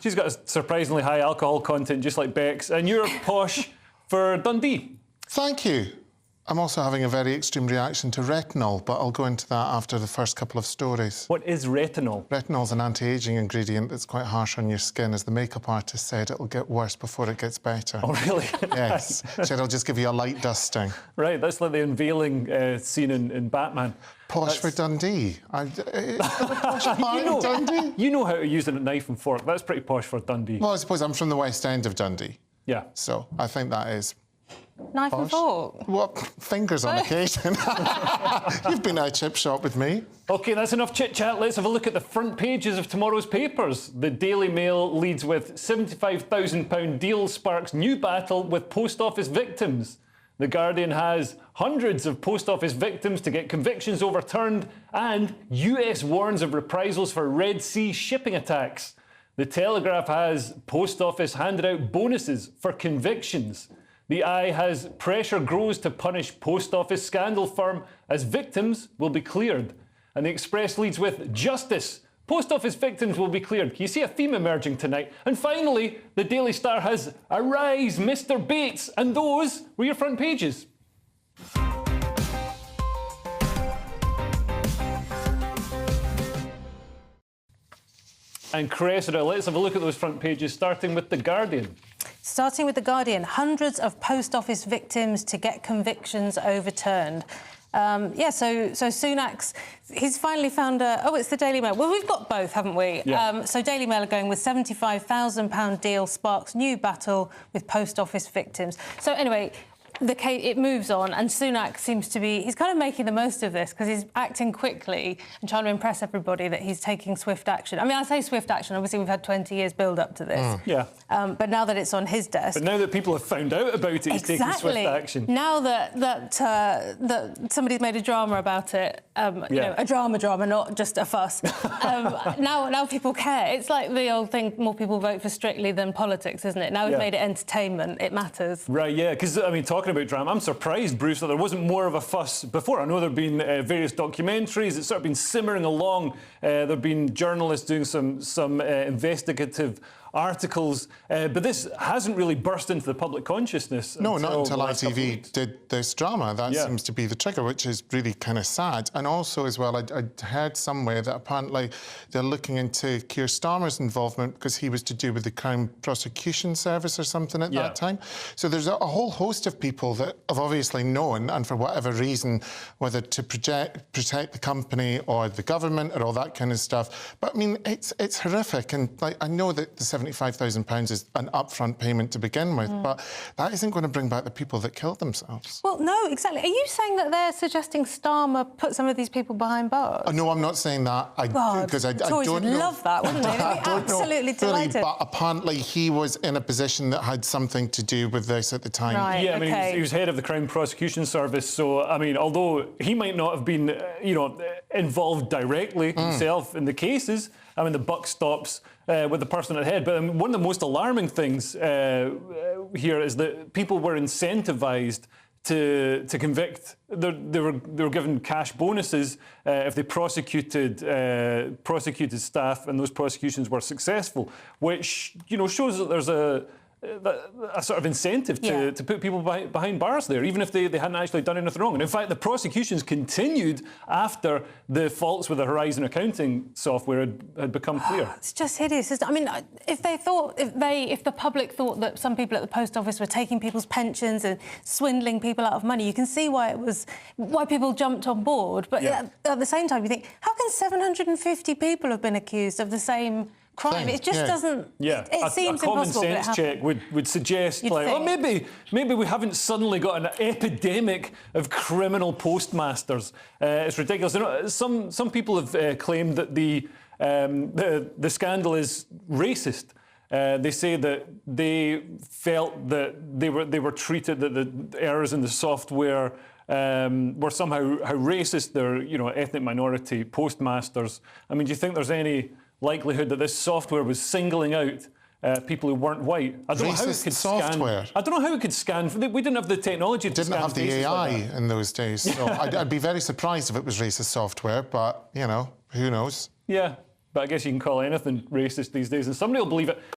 She's got a surprisingly high alcohol content, just like Bex. And you're posh for Dundee. Thank you. I'm also having a very extreme reaction to retinol, but I'll go into that after the first couple of stories. What is retinol? Retinol's an anti-aging ingredient that's quite harsh on your skin. As the makeup artist said, it'll get worse before it gets better. Oh, really? Yes. Said it'll just give you a light dusting. Right, that's like the unveiling scene in Batman. Posh for Dundee. Posh part in Dundee? You know how to use a knife and fork. That's pretty posh for Dundee. Well, I suppose I'm from the West End of Dundee. Yeah. So I think that is... Knife and fork? Well, fingers on occasion. You've been at a chip shop with me. OK, that's enough chit-chat. Let's have a look at the front pages of tomorrow's papers. The Daily Mail leads with £75,000 deal sparks new battle with post office victims. The Guardian has hundreds of post office victims to get convictions overturned, and US warns of reprisals for Red Sea shipping attacks. The Telegraph has post office handed out bonuses for convictions. The Eye has pressure grows to punish post office scandal firm as victims will be cleared. And the Express leads with justice. Post office victims will be cleared. You see a theme emerging tonight. And finally, the Daily Star has Arise, Mr. Bates. And those were your front pages. And Cressida, let's have a look at those front pages, starting with The Guardian. Starting with The Guardian, hundreds of post office victims to get convictions overturned. So Sunak's, he's finally found a... Oh, it's the Daily Mail. Well, we've got both, haven't we? Yeah. So Daily Mail are going with £75,000 deal sparks new battle with post office victims. So anyway... it moves on, and Sunak seems to be... He's kind of making the most of this because he's acting quickly and trying to impress everybody that he's taking swift action. I mean, I say swift action. Obviously, we've had 20 years build-up to this. Yeah. But now that it's on his desk... But now that people have found out about it, he's taking swift action. Now that somebody's made a drama about it, you know, a drama, not just a fuss, now people care. It's like the old thing, more people vote for Strictly than politics, isn't it? Now we've made it entertainment, it matters. Right, yeah, because, I mean, talking about drama, I'm surprised, Bruce, that there wasn't more of a fuss before. I know there have been various documentaries. It's sort of been simmering along. There have been journalists doing some investigative articles, but this hasn't really burst into the public consciousness. No, not until ITV did this drama. That seems to be the trigger, which is really kind of sad. And also, as well, I'd heard somewhere that apparently they're looking into Keir Starmer's involvement because he was to do with the Crown Prosecution Service or something at that time. So there's a whole host of people that have obviously known, and for whatever reason, whether to protect the company or the government or all that kind of stuff. But I mean, it's horrific, and like I know that the £75,000 is an upfront payment to begin with, but that isn't going to bring back the people that killed themselves. Well, no, exactly. Are you saying that they're suggesting Starmer put some of these people behind bars? No, I'm not saying that. Because I don't would love that, wouldn't they? They'd be absolutely delighted. But apparently he was in a position that had something to do with this at the time. Right, yeah, I mean, he was head of the Crown Prosecution Service, so, I mean, although he might not have been, involved directly himself in the cases, I mean, the buck stops with the person at the head. But one of the most alarming things here is that people were incentivised to convict. They were given cash bonuses if they prosecuted staff, and those prosecutions were successful, which shows that there's a sort of incentive to put people behind bars there, even if they hadn't actually done anything wrong. And in fact, the prosecutions continued after the faults with the Horizon accounting software had become clear. It's just hideous. I mean, if the public thought that some people at the post office were taking people's pensions and swindling people out of money, you can see why people jumped on board. But at the same time, you think, how can 750 people have been accused of the same crime? It just doesn't... Yeah, it seems impossible. A common sense check would suggest, maybe we haven't suddenly got an epidemic of criminal postmasters. It's ridiculous. Some people have claimed that the scandal is racist. They say that they felt that they were treated, that the errors in the software were somehow how racist. They're ethnic minority postmasters. I mean, do you think there's any likelihood that this software was singling out people who weren't white? I don't know how it could software. I don't know how it could scan. We didn't have the technology to scan. Didn't have the AI like in those days. So I'd be very surprised if it was racist software, but, who knows? Yeah, but I guess you can call anything racist these days, and somebody will believe it.